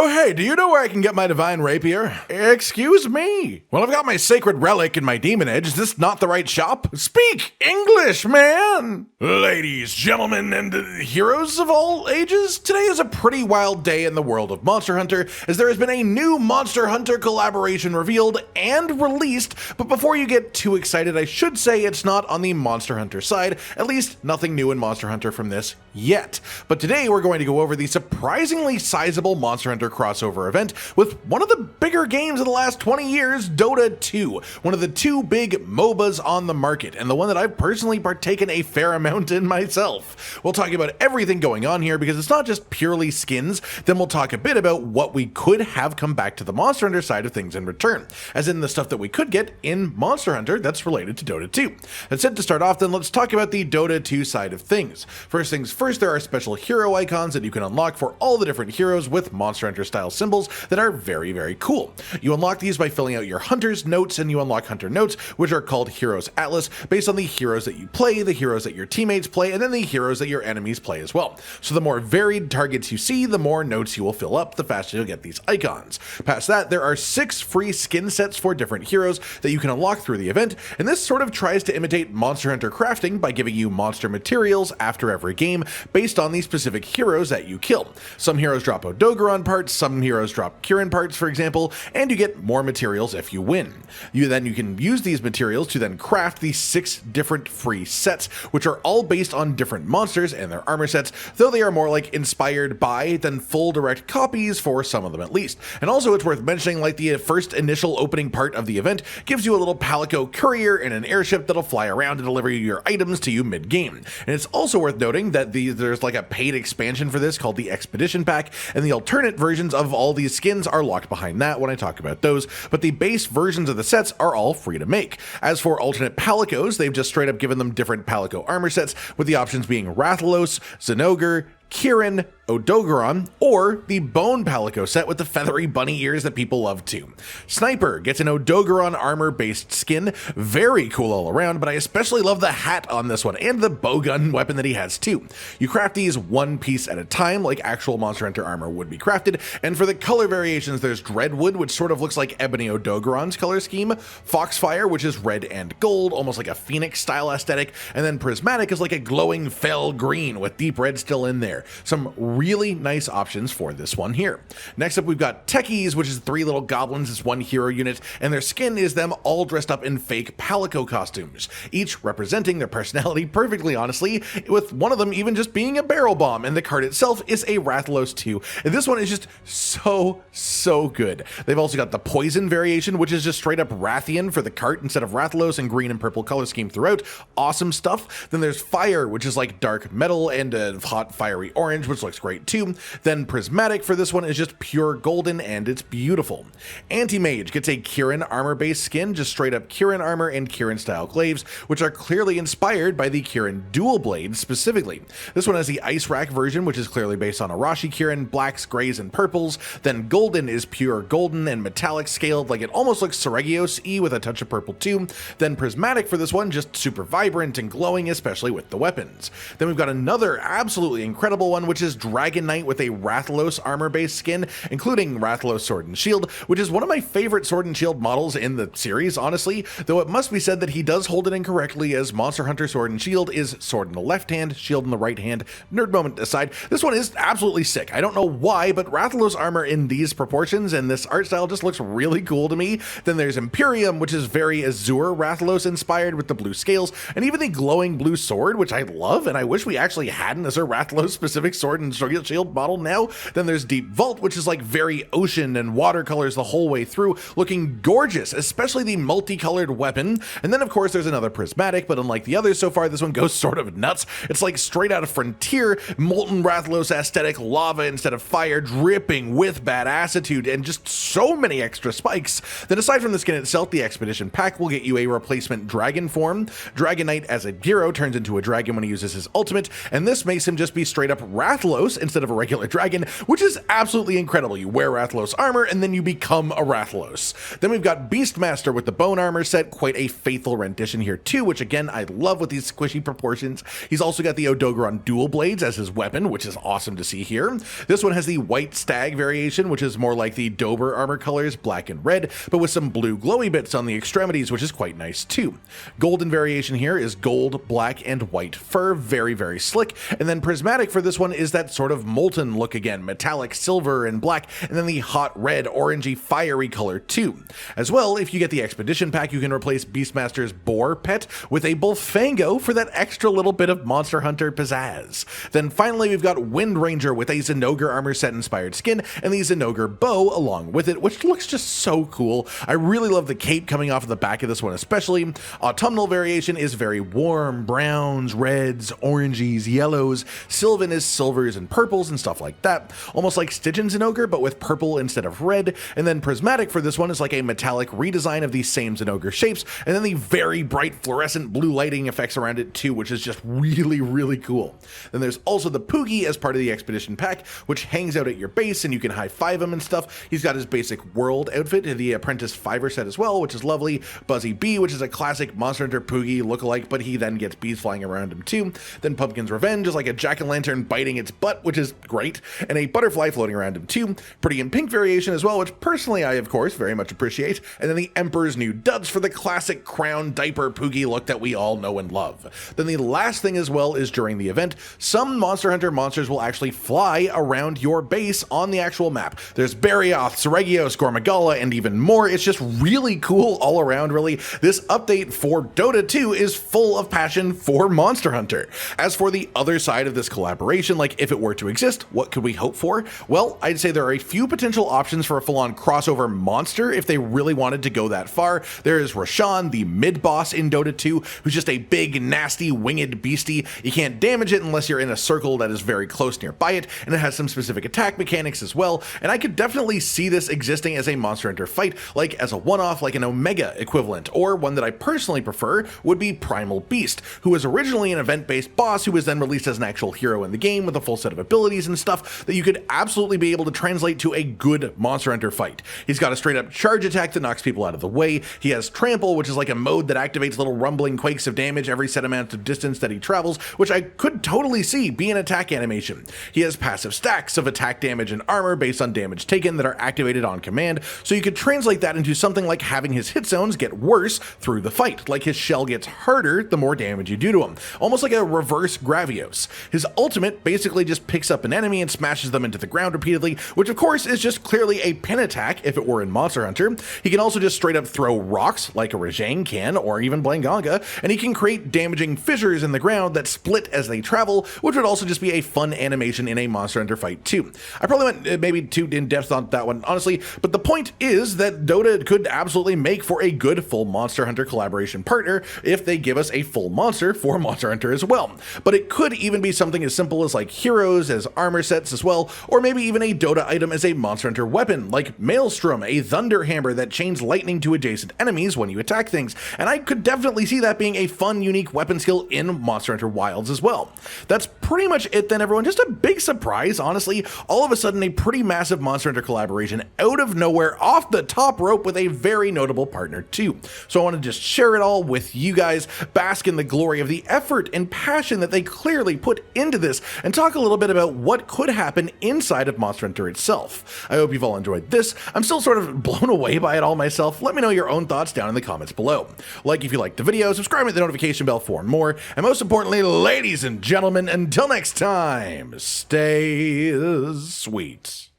Oh hey, do you know where I can get my divine rapier? Excuse me. Well, I've got my sacred relic and my demon edge. Is this not the right shop? Speak English, man! Ladies, gentlemen, and heroes of all ages, today is a pretty wild day in the world of Monster Hunter, as there has been a new Monster Hunter collaboration revealed and released, but before you get too excited, I should say it's not on the Monster Hunter side, at least nothing new in Monster Hunter from this yet. But today we're going to go over the surprisingly sizable Monster Hunter crossover event with one of the bigger games of the last 20 years, Dota 2, one of the two big MOBAs on the market, and the one that I've personally partaken a fair amount in myself. We'll talk about everything going on here because it's not just purely skins, then we'll talk a bit about what we could have come back to the Monster Hunter side of things in return, as in the stuff that we could get in Monster Hunter that's related to Dota 2. That's it. To start off, then let's talk about the Dota 2 side of things. First things first, there are special hero icons that you can unlock for all the different heroes with Monster Hunter style symbols that are very, very cool. You unlock these by filling out your Hunter's notes, and you unlock Hunter notes, which are called Heroes Atlas, based on the heroes that you play, the heroes that your teammates play, and then the heroes that your enemies play as well. So the more varied targets you see, the more notes you will fill up, the faster you'll get these icons. Past that, there are 6 free skin sets for different heroes that you can unlock through the event, and this sort of tries to imitate Monster Hunter crafting by giving you monster materials after every game based on the specific heroes that you kill. Some heroes drop Odogaron parts, some heroes drop Kirin parts, for example, and you get more materials if you win. You can use these materials to then craft these 6 different free sets, which are all based on different monsters and their armor sets, though they are more like inspired by than full direct copies for some of them at least. And also it's worth mentioning, like, the first initial opening part of the event gives you a little palico courier in an airship that'll fly around to deliver your items to you mid-game. And it's also worth noting that there's like a paid expansion for this called the Expedition Pack, and the alternate versions of all these skins are locked behind that when I talk about those, but the base versions of the sets are all free to make. As for alternate palicos, they've just straight up given them different palico armor sets, with the options being rathalos, zinogre, Kirin, Odogaron, or the bone palico set with the feathery bunny ears that people love too. Sniper gets an Odogaron armor based skin, very cool all around, but I especially love the hat on this one and the bowgun weapon that he has too. You craft these one piece at a time like actual Monster Hunter armor would be crafted, and for the color variations there's Dreadwood, which sort of looks like Ebony Odogaron's color scheme, Foxfire, which is red and gold, almost like a phoenix style aesthetic, and then Prismatic is like a glowing fell green with deep red still in there. Some really nice options for this one here. Next up, we've got Techies, which is 3 little goblins. It's 1 hero unit, and their skin is them all dressed up in fake palico costumes, each representing their personality perfectly, honestly, with one of them even just being a barrel bomb, and the card itself is a Rathalos too. And this one is just so good. They've also got the poison variation, which is just straight up Rathian for the cart instead of Rathalos, and green and purple color scheme throughout. Awesome stuff. Then there's Fire, which is like dark metal and a hot fiery orange, which looks great too. Then Prismatic for this one is just pure golden, and it's beautiful. Anti-Mage gets a Kirin armor based skin, just straight up Kirin armor and Kirin style glaives, which are clearly inspired by the Kirin dual blade specifically. This one has the Ice Rack version, which is clearly based on Arashi Kirin, blacks, grays, and purples. Then Golden is pure golden and metallic scaled, like it almost looks Seregios-y with a touch of purple too. Then Prismatic for this one, just super vibrant and glowing, especially with the weapons. Then we've got another absolutely incredible one, which is Dragon Knight with a Rathalos armor based skin, including Rathalos Sword and Shield, which is one of my favorite Sword and Shield models in the series, honestly, though it must be said that he does hold it incorrectly, as Monster Hunter Sword and Shield is sword in the left hand, shield in the right hand. Nerd moment aside, this one is absolutely sick. I don't know why, but Rathalos armor in these proportions and this art style just looks really cool to me. Then there's Imperium, which is very Azure Rathalos inspired with the blue scales, and even the glowing blue sword, which I love, and I wish we actually had an Azure Rathalos specific sword and shield model now. Then there's Deep Vault, which is like very ocean and watercolors the whole way through, looking gorgeous, especially the multicolored weapon. And then of course there's another Prismatic, but unlike the others so far, this one goes sort of nuts. It's like straight out of Frontier, molten Rathalos aesthetic, lava instead of fire, dripping with badassitude, and just so many extra spikes. Then aside from the skin itself, the Expedition Pack will get you a replacement dragon form. Dragon Knight as a hero turns into a dragon when he uses his ultimate, and this makes him just be straight up up rathalos instead of a regular dragon, which is absolutely incredible. You wear rathalos armor and then you become a rathalos. Then we've got Beastmaster with the bone armor set, quite a faithful rendition here too, which again I love with these squishy proportions. He's also got the Odogron dual blades as his weapon, which is awesome to see here. This one has the white stag variation, which is more like the Dober armor colors, black and red, but with some blue glowy bits on the extremities, which is quite nice too. Golden variation here is gold, black, and white fur, very, very slick. And then prismatic for this one is that sort of molten look again, metallic silver and black, and then the hot red, orangey, fiery color too. As well, if you get the expedition pack, you can replace Beastmaster's boar pet with a bullfango for that extra little bit of Monster Hunter pizzazz. Then finally, we've got Wind Ranger with a zinogre armor set inspired skin and the zinogre bow along with it, which looks just so cool. I really love the cape coming off of the back of this one especially. Autumnal variation is very warm, browns, reds, oranges, yellows. Sylvan is silvers and purples and stuff like that. Almost like Stygian zinogre, but with purple instead of red. And then prismatic for this one is like a metallic redesign of these same zinogre shapes, and then the very bright fluorescent blue lighting effects around it too, which is just really, really cool. Then there's also the Poogie as part of the expedition pack, which hangs out at your base and you can high-five him and stuff. He's got his basic world outfit, the Apprentice Fiver set as well, which is lovely. Buzzy Bee, which is a classic Monster Hunter Poogie lookalike, but he then gets bees flying around him too. Then Pumpkin's Revenge is like a jack-o'-lantern biting its butt, which is great, and a butterfly floating around him too. Pretty in pink variation as well, which personally I of course very much appreciate. And then the Emperor's New Duds for the classic crown diaper Poogie look that we all know and love. Then the last thing as well is during the event, some Monster Hunter monsters will actually fly around your base on the actual map. There's Barioth, Seregios, gore, magala, and even more. It's just really cool all around, really. This update for Dota 2 is full of passion for Monster Hunter. As for the other side of this collaboration, like if it were to exist, what could we hope for? Well, I'd say there are a few potential options for a full-on crossover monster if they really wanted to go that far. There is Roshan, the mid-boss in Dota 2, who's just a big, nasty, winged beastie. You can't damage it unless you're in a circle that is very close nearby it, and it has some specific attack mechanics as well, and I could definitely see this existing as a Monster Hunter fight, like as a one-off, like an Omega equivalent, or one that I personally prefer would be Primal Beast, who was originally an event-based boss who was then released as an actual hero in the game with a full set of abilities and stuff that you could absolutely be able to translate to a good Monster Hunter fight. He's got a straight-up charge attack that knocks people out of the way. He has Trample, which is like a mode that activates little rumbling quakes of damage every set amount of distance that he travels, which I could totally see be an attack animation. He has passive stacks of attack damage and armor based on damage taken that are activated on command, so you could translate that into something like having his hit zones get worse through the fight, like his shell gets harder the more damage you do to him, almost like a reverse Gravios. His ultimate basically just picks up an enemy and smashes them into the ground repeatedly, which of course is just clearly a pin attack if it were in Monster Hunter. He can also just straight up throw rocks like a Rajang can, or even Blanganga, and he can create damaging fissures in the ground that split as they travel, which would also just be a fun animation in a Monster Hunter fight too. I probably went maybe too in depth on that one, honestly, but the point is that Dota could absolutely make for a good full Monster Hunter collaboration partner if they give us a full monster for Monster Hunter as well. But it could even be something as simple as like heroes as armor sets as well, or maybe even a Dota item as a Monster Hunter weapon, like Maelstrom, a thunder hammer that chains lightning to adjacent enemies when you attack things, and I could definitely see that being a fun, unique weapon skill in Monster Hunter Wilds as well. That's pretty much it then, everyone. Just a big surprise, honestly. All of a sudden, a pretty massive Monster Hunter collaboration out of nowhere, off the top rope, with a very notable partner too. So I want to just share it all with you guys, bask in the glory of the effort and passion that they clearly put into this, and talk a little bit about what could happen inside of Monster Hunter itself. I hope you've all enjoyed this. I'm still sort of blown away by it all myself. Let me know your own thoughts down in the comments below. Like if you liked the video, subscribe and hit the notification bell for more, and most importantly, ladies and gentlemen, until next time, stay sweet.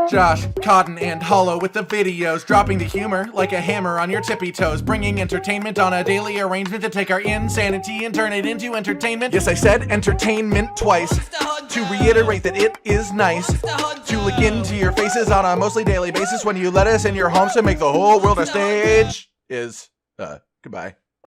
Josh, Cotton, and Hollow with the videos, dropping the humor like a hammer on your tippy toes, bringing entertainment on a daily arrangement to take our insanity and turn it into entertainment. Yes, I said entertainment twice, to reiterate that it is nice to look into your faces on a mostly daily basis when you let us in your homes to make the whole world a stage. Goodbye.